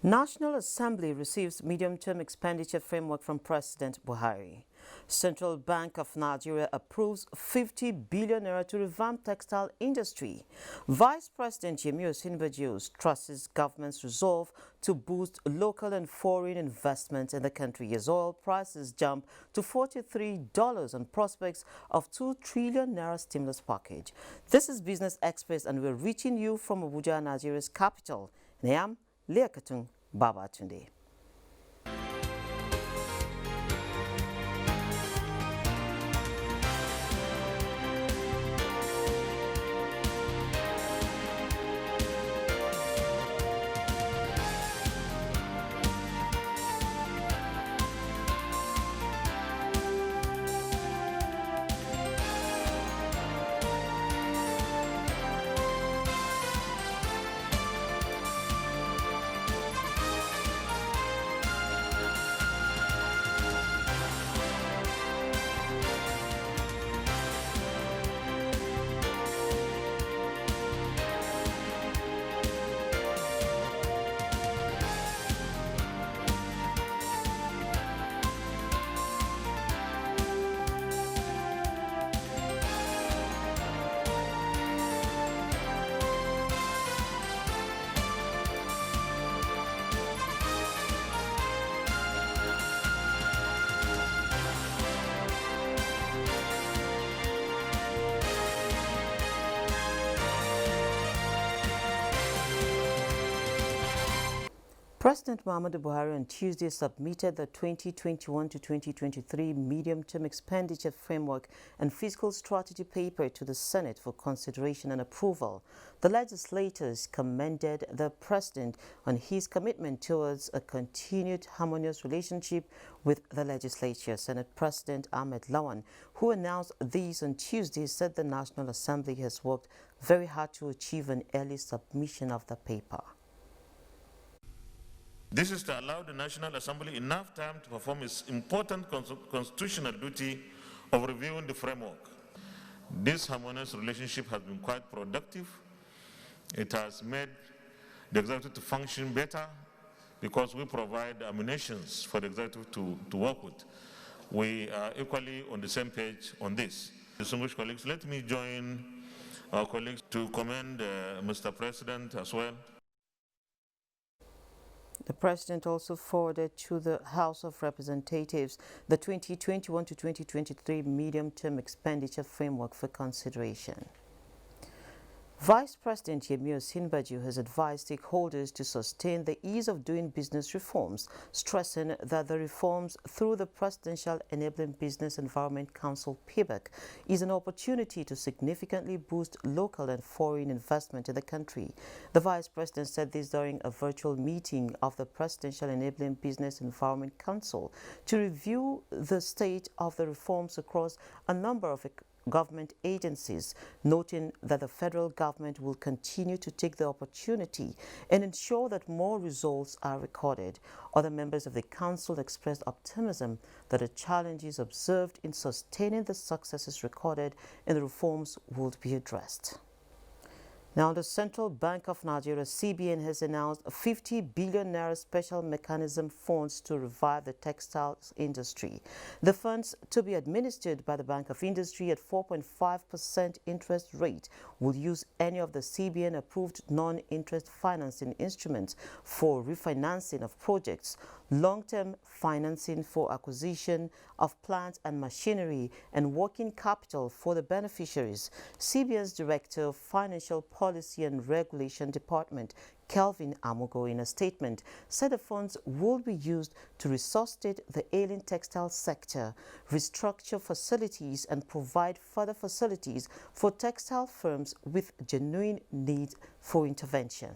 National Assembly receives medium-term expenditure framework from President Buhari. Central Bank of Nigeria approves 50 billion naira to revamp textile industry. Vice President Yemi Osinbajo trusts government's resolve to boost local and foreign investment in the country as oil prices jump to $43 on prospects of 2 trillion naira stimulus package. This is Business Express and we're reaching you from Abuja, Nigeria's capital. And I am Leakatun Babatunde. President Muhammadu Buhari on Tuesday submitted the 2021 to 2023 Medium-Term Expenditure Framework and Fiscal Strategy paper to the Senate for consideration and approval. The legislators commended the president on his commitment towards a continued harmonious relationship with the legislature. Senate President Ahmed Lawan, who announced these on Tuesday, said the National Assembly has worked very hard to achieve an early submission of the paper. This is to allow the National Assembly enough time to perform its important constitutional duty of reviewing the framework. This harmonious relationship has been quite productive. It has made the executive to function better because we provide ammunitions for the executive to work with. We are equally on the same page on this. Distinguished colleagues, let me join our colleagues to commend Mr. President as well. The President also forwarded to the House of Representatives the 2021 to 2023 Medium-Term Expenditure Framework for consideration. Vice President Yemi Osinbajo has advised stakeholders to sustain the ease of doing business reforms, stressing that the reforms through the Presidential Enabling Business Environment Council (PEBEC) is an opportunity to significantly boost local and foreign investment in the country. The Vice President said this during a virtual meeting of the Presidential Enabling Business Environment Council to review the state of the reforms across a number of government agencies, noting that the federal government will continue to take the opportunity and ensure that more results are recorded. Other members of the council expressed optimism that the challenges observed in sustaining the successes recorded in the reforms would be addressed. Now, the Central Bank of Nigeria, CBN, has announced a 50 billion naira special mechanism funds to revive the textiles industry. The funds, to be administered by the Bank of Industry at 4.5% interest rate, will use any of the CBN-approved non-interest financing instruments for refinancing of projects, long-term financing for acquisition of plant and machinery, and working capital for the beneficiaries. CBN's Director of Financial Policy and Regulation Department, Kelvin Amugo, in a statement, said the funds will be used to resuscitate the ailing textile sector, restructure facilities, and provide further facilities for textile firms with genuine need for intervention.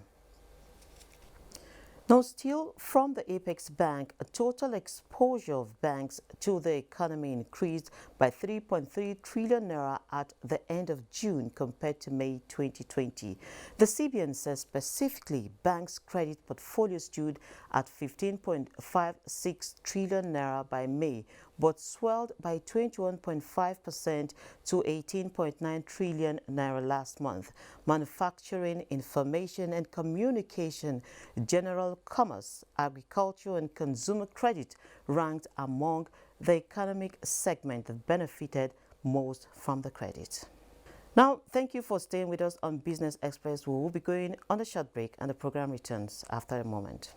Now, still from the Apex Bank, a total exposure of banks to the economy increased by 3.3 trillion naira at the end of June compared to May 2020. The CBN says specifically banks' credit portfolio stood at 15.56 trillion naira by May, but swelled by 21.5% to 18.9 trillion naira last month. Manufacturing, information and communication, general commerce, agriculture and consumer credit ranked among the economic segment that benefited most from the credit. Now, thank you for staying with us on Business Express. We will be going on a short break and the program returns after a moment.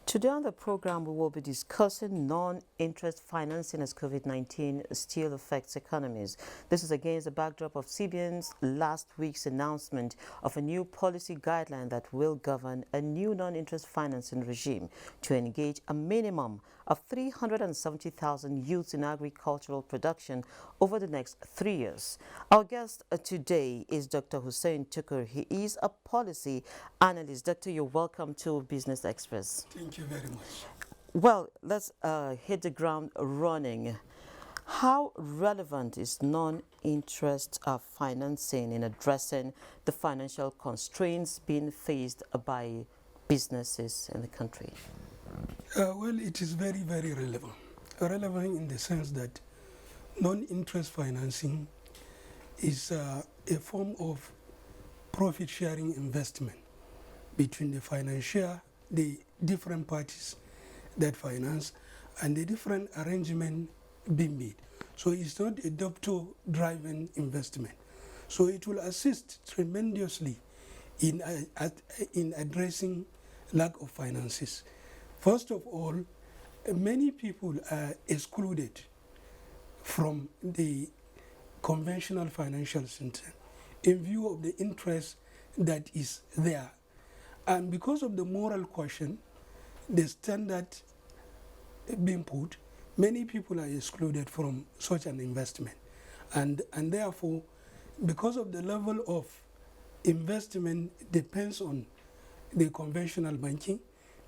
Today on the program, we will be discussing non-interest financing as COVID-19 still affects economies. This is against the backdrop of CBN's last week's announcement of a new policy guideline that will govern a new non-interest financing regime to engage a minimum of 370,000 youths in agricultural production over the next 3 years. Our guest today is Dr. Hussein Tukur. He is a policy analyst. Doctor, you're welcome to Business Express. Thank you very much. Well, let's hit the ground running. How relevant is non-interest financing in addressing the financial constraints being faced by businesses in the country? Well, it is very, very relevant. Relevant in the sense that non-interest financing is a form of profit-sharing investment between the different parties that finance and the different arrangement being made. So it's not a debtor-driven investment. So it will assist tremendously in addressing lack of finances. First of all, many people are excluded from the conventional financial center in view of the interest that is there. And because of the moral question, the standard being put, many people are excluded from such an investment. And therefore, because of the level of investment depends on the conventional banking,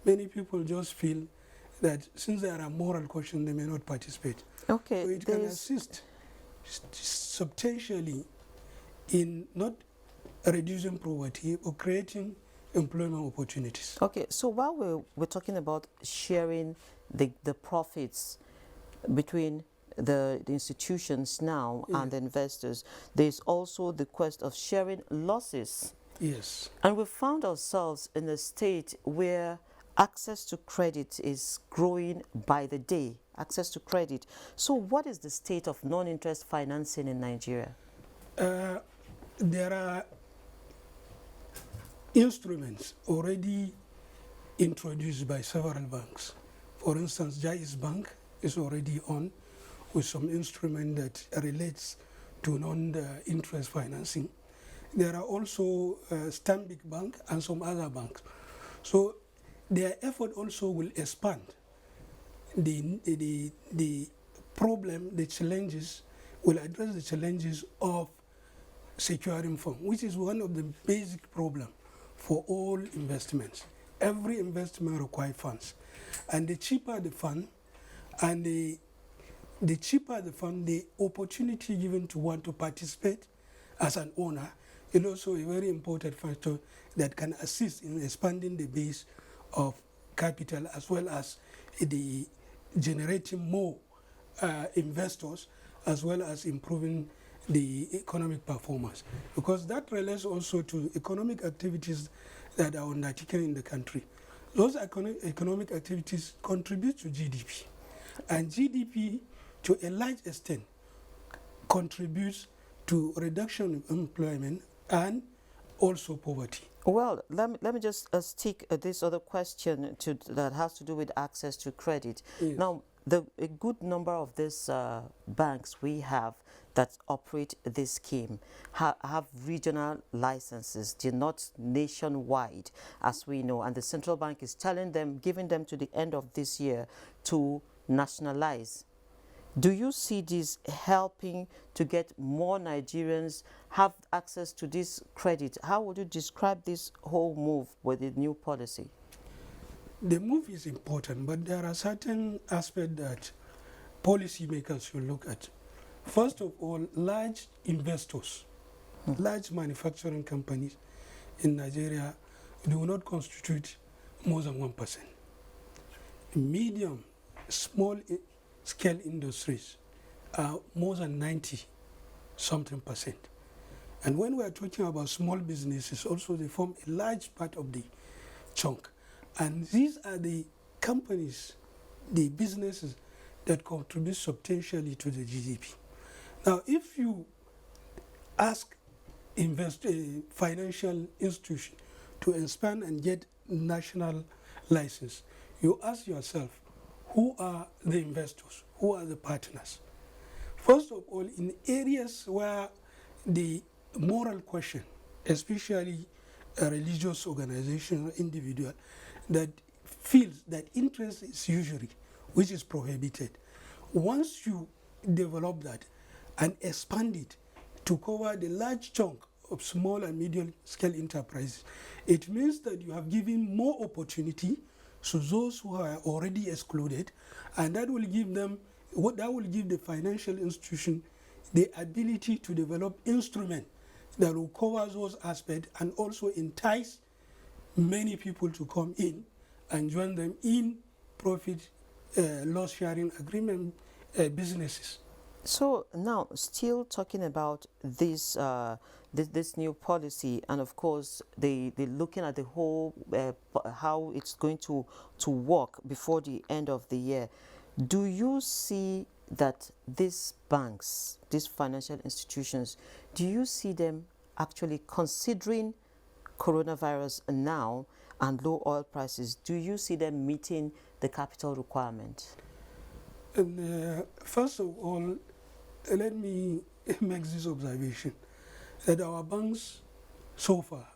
many people just feel that since there are moral questions, they may not participate. Okay. So it can assist substantially in not reducing poverty or creating employment opportunities. Okay, so while we're talking about sharing the profits between the institutions now and the investors, there's also the quest of sharing losses. Yes. And we found ourselves in a state where access to credit is growing by the day, access to credit. So what is the state of non-interest financing in Nigeria? There are instruments already introduced by several banks. For instance, Jais Bank is already on with some instrument that relates to non-interest financing. There are also Stanbic Bank and some other banks. So their effort also will expand the problem, the challenges, will address the challenges of securing funds, which is one of the basic problems for all investments. Every investment requires funds. And the cheaper the fund, and the cheaper the fund, the opportunity given to one to participate as an owner is also a very important factor that can assist in expanding the base of capital, as well as the generating more investors as well as improving the economic performance, because that relates also to economic activities that are undertaken in the country. Those economic activities contribute to GDP, and GDP to a large extent contributes to reduction of employment and also poverty. Well, let me just stick this other question that has to do with access to credit. Yes. Now, a good number of these banks we have that operate this scheme have regional licenses. They're not nationwide, as we know, and the central bank is giving them to the end of this year to nationalize. Do you see this helping to get more Nigerians have access to this credit? How would you describe this whole move with the new policy? The move is important, but there are certain aspects that policymakers should look at. First of all, large investors, large manufacturing companies in Nigeria do not constitute more than 1%. Medium, small scale industries are more than 90-something%. And when we are talking about small businesses, also they form a large part of the chunk. And these are the companies, the businesses that contribute substantially to the GDP. Now, if you ask financial institution to expand and get national license, you ask yourself, who are the investors? Who are the partners? First of all, in areas where the moral question, especially a religious organization or individual, that feels that interest is usury, which is prohibited. Once you develop that and expand it to cover the large chunk of small and medium scale enterprises, it means that you have given more opportunity to those who are already excluded, and that will give the financial institution the ability to develop instruments that will cover those aspects and also entice many people to come in and join them in profit loss sharing agreement businesses. So now, still talking about this this new policy, and of course, they're looking at the whole how it's going to work before the end of the year. Do you see that these banks, these financial institutions, do you see them actually considering coronavirus now and low oil prices? Do you see them meeting the capital requirement? And first of all, let me make this observation that our banks so far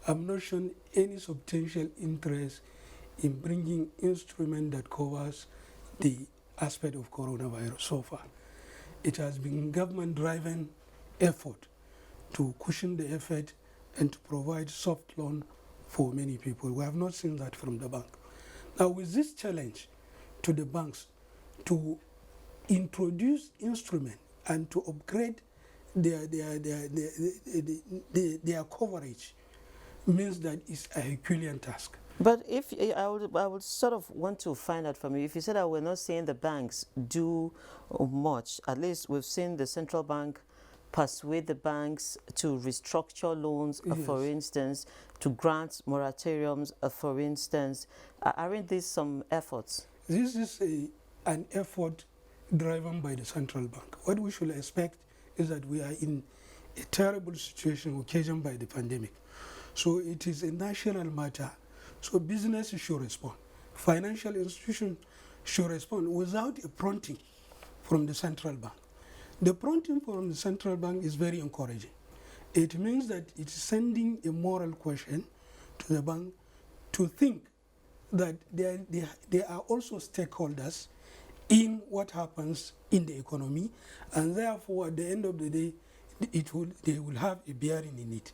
have not shown any substantial interest in bringing instrument that covers the aspect of coronavirus so far. It has been government-driven effort to cushion the effort and to provide soft loan for many people. We have not seen that from the bank. Now, with this challenge to the banks to introduce instrument and to upgrade their coverage means that it's a Herculean task. But if I would sort of want to find out from you, if you said that we're not seeing the banks do much, at least we've seen the central bank persuade the banks to restructure loans, Yes. for instance, to grant moratoriums, for instance. Aren't these some efforts? This is an effort driven by the central bank. What we should expect is that we are in a terrible situation occasioned by the pandemic. So it is a national matter. So businesses should respond. Financial institutions should respond without a prompting from the central bank. The prompting from the central bank is very encouraging. It means that it is sending a moral question to the bank to think that they are also stakeholders in what happens in the economy, and therefore at the end of the day they will have a bearing in it.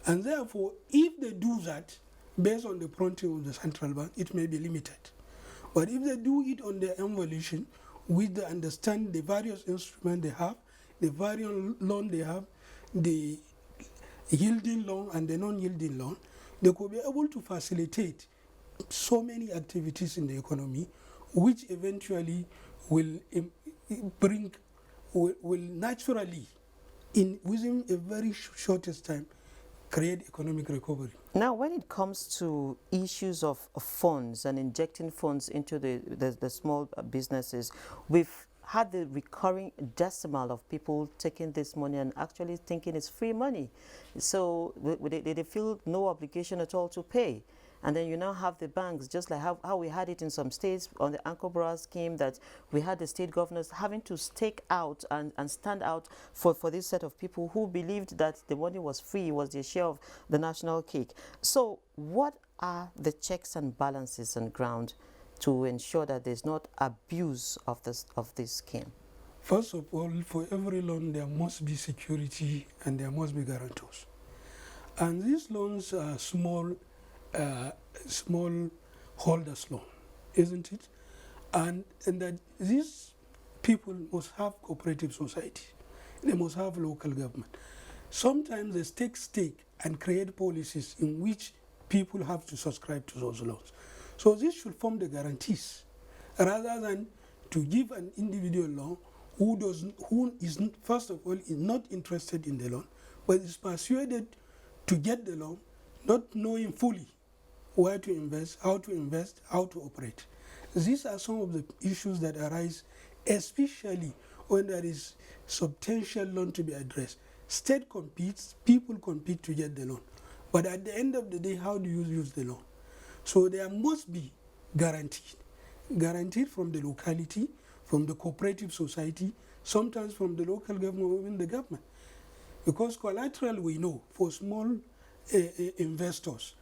And therefore, if they do that based on the prompting of the central bank, it may be limited. But if they do it on their own volition, with the understand the various instruments they have, the various loan they have, the yielding loan and the non-yielding loan, they could be able to facilitate so many activities in the economy, which eventually will bring will naturally, within a very shortest time, create economic recovery. Now, when it comes to issues of funds and injecting funds into the small businesses, we've had the recurring decimal of people taking this money and actually thinking it's free money. So they feel no obligation at all to pay. And then you now have the banks, just like how we had it in some states on the Anchor Borrower scheme, that we had the state governors having to stake out and stand out for this set of people who believed that the money was free, was their share of the national cake. So what are the checks and balances on ground to ensure that there's not abuse of this scheme? First of all, for every loan, there must be security and there must be guarantors. And these loans are small holders loan, isn't it? And that these people must have cooperative society. They must have local government. Sometimes they take stake and create policies in which people have to subscribe to those loans. So this should form the guarantees, rather than to give an individual loan who is first of all is not interested in the loan, but is persuaded to get the loan, not knowing fully where to invest, how to operate. These are some of the issues that arise, especially when there is substantial loan to be addressed. State competes, people compete to get the loan. But at the end of the day, how do you use the loan? So there must be guaranteed from the locality, from the cooperative society, sometimes from the local government or even the government. Because collateral, we know, for small investors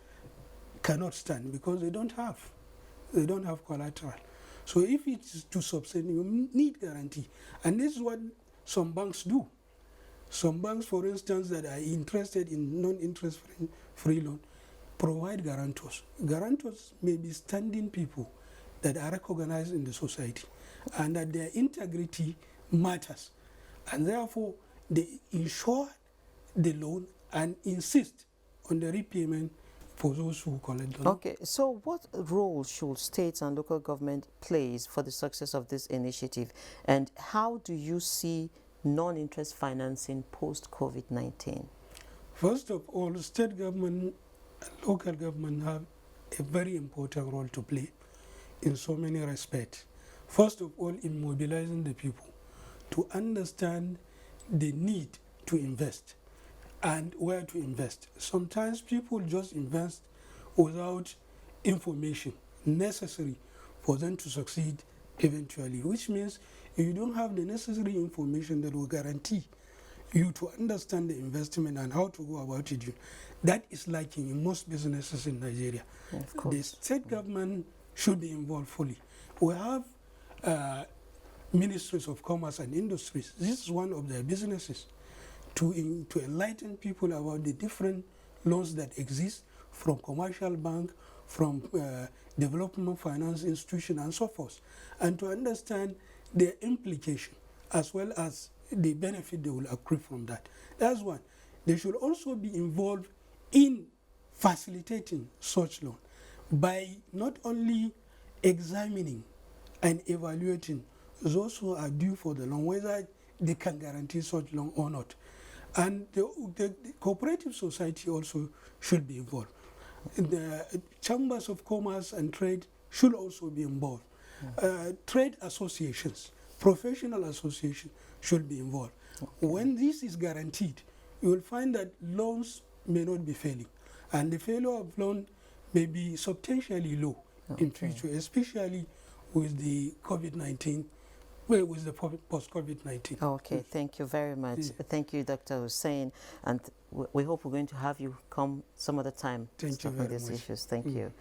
cannot stand because they don't have collateral. So if it's to sustain, you need guarantee. And this is what some banks do. Some banks, for instance, that are interested in non-interest free loan, provide guarantors. Guarantors may be standing people that are recognized in the society and that their integrity matters. And therefore, they insure the loan and insist on the repayment for those who collect the loan. Okay, so what role should states and local government plays for the success of this initiative? And how do you see non-interest financing post-COVID-19? First of all, state government and local government have a very important role to play in so many respects. First of all, in mobilizing the people to understand the need to invest and where to invest. Sometimes people just invest without information necessary for them to succeed eventually, which means if you don't have the necessary information that will guarantee you to understand the investment and how to go about it, that is lacking in most businesses in Nigeria. Of course. The state government should be involved fully. We have ministries of commerce and industries. This is one of their businesses, to enlighten people about the different loans that exist from commercial bank, from development finance institution and so forth, and to understand their implication as well as the benefit they will accrue from that. That's one. They should also be involved in facilitating such loan by not only examining and evaluating those who are due for the loan, whether they can guarantee such loan or not. And the cooperative society also should be involved. The chambers of commerce and trade should also be involved. Trade associations, professional associations should be involved. Okay. When this is guaranteed, you will find that loans may not be failing. And the failure of loan may be substantially low in future, especially with the COVID-19, with the post-COVID-19. Okay, thank you very much. Yeah. Thank you, Dr. Hussein, and we hope we're going to have you come some other time to talk on these issues. Thank you.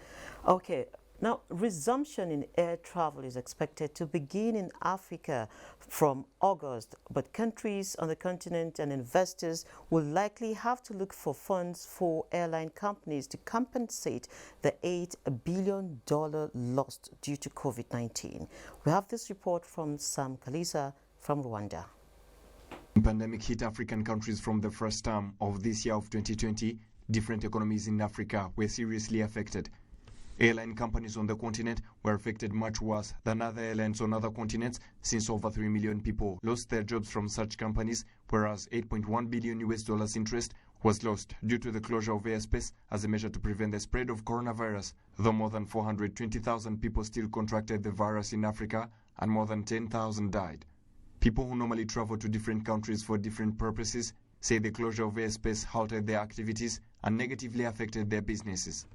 Okay, now resumption in air travel is expected to begin in Africa from August, but countries on the continent and investors will likely have to look for funds for airline companies to compensate the $8 billion lost due to COVID-19. We have this report from Sam Kalisa from Rwanda. The pandemic hit African countries from the first term of this year of 2020. Different economies in Africa were seriously affected. Airline companies on the continent were affected much worse than other airlines on other continents, since over 3 million people lost their jobs from such companies, whereas $8.1 billion interest was lost due to the closure of airspace as a measure to prevent the spread of coronavirus, though more than 420,000 people still contracted the virus in Africa and more than 10,000 died. People who normally travel to different countries for different purposes say the closure of airspace halted their activities and negatively affected their businesses.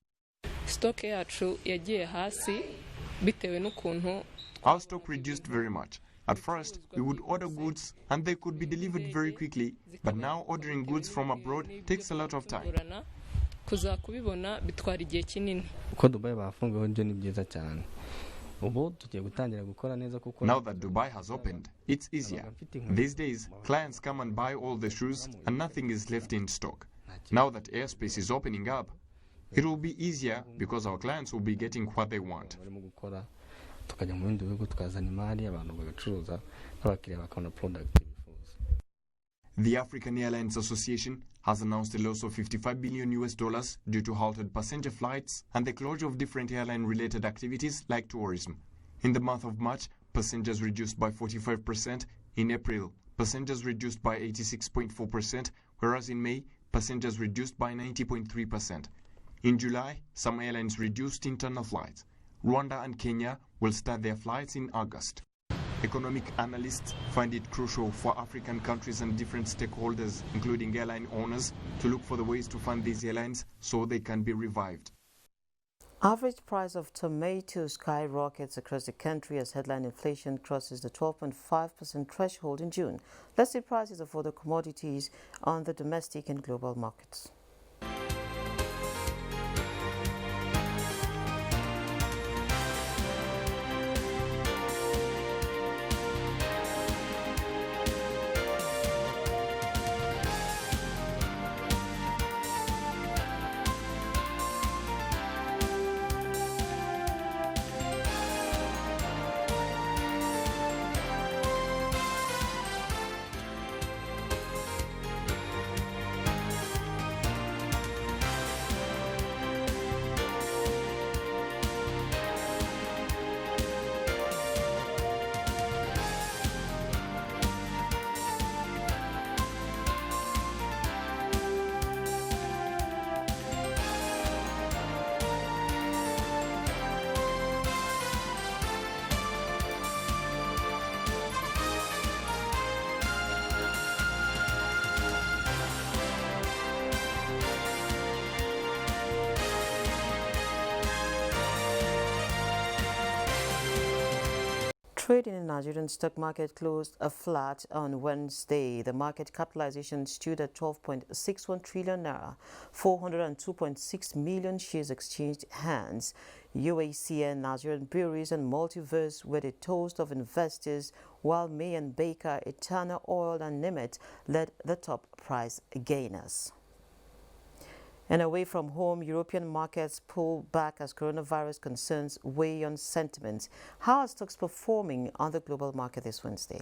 Our stock reduced very much. At first, we would order goods and they could be delivered very quickly, but now ordering goods from abroad takes a lot of time. Now that Dubai has opened, it's easier. These days, clients come and buy all the shoes and nothing is left in stock. Now that airspace is opening up, it will be easier because our clients will be getting what they want. The African Airlines Association has announced a loss of $55 billion due to halted passenger flights and the closure of different airline-related activities like tourism. In the month of March, passengers reduced by 45%. In April, passengers reduced by 86.4%, whereas in May, passengers reduced by 90.3%. In July, some airlines reduced internal flights. Rwanda and Kenya will start their flights in August. Economic analysts find it crucial for African countries and different stakeholders, including airline owners, to look for the ways to fund these airlines so they can be revived. Average price of tomatoes skyrockets across the country as headline inflation crosses the 12.5% threshold in June. Let's see prices of other commodities on the domestic and global markets. Trading in Nigerian stock market closed flat on Wednesday. The market capitalization stood at 12.61 trillion naira, 402.6 million shares exchanged hands. UACN, Nigerian breweries and multiverse were the toast of investors, while May and Baker, Eternal Oil and Nimet led the top price gainers. And away from home, European markets pull back as coronavirus concerns weigh on sentiment. How are stocks performing on the global market this Wednesday?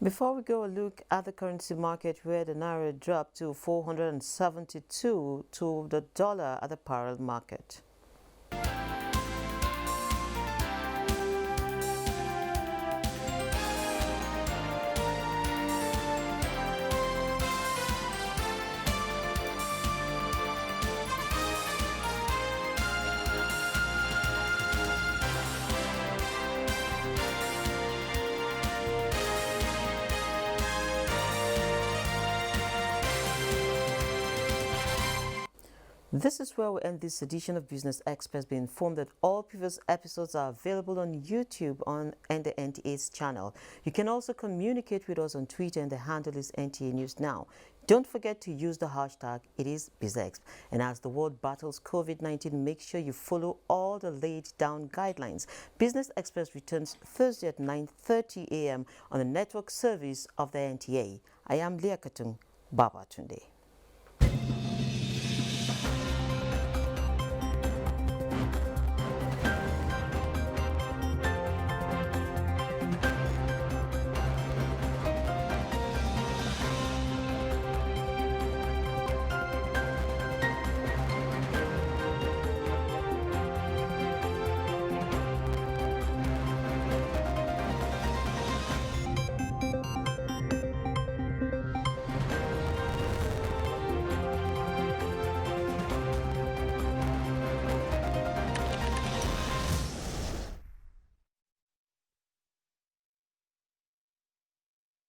Before we go a look at the currency market, where the naira dropped to 472 to the dollar at the parallel market. This is where we end this edition of Business Express. Be informed that all previous episodes are available on YouTube and the NTA's channel. You can also communicate with us on Twitter, and the handle is NTA News Now. Don't forget to use the hashtag #ItIsBizExp. And as the world battles COVID-19, make sure you follow all the laid down guidelines. Business Express returns Thursday at 9:30 a.m. on the network service of the NTA. I am Leah Katung Babatunde.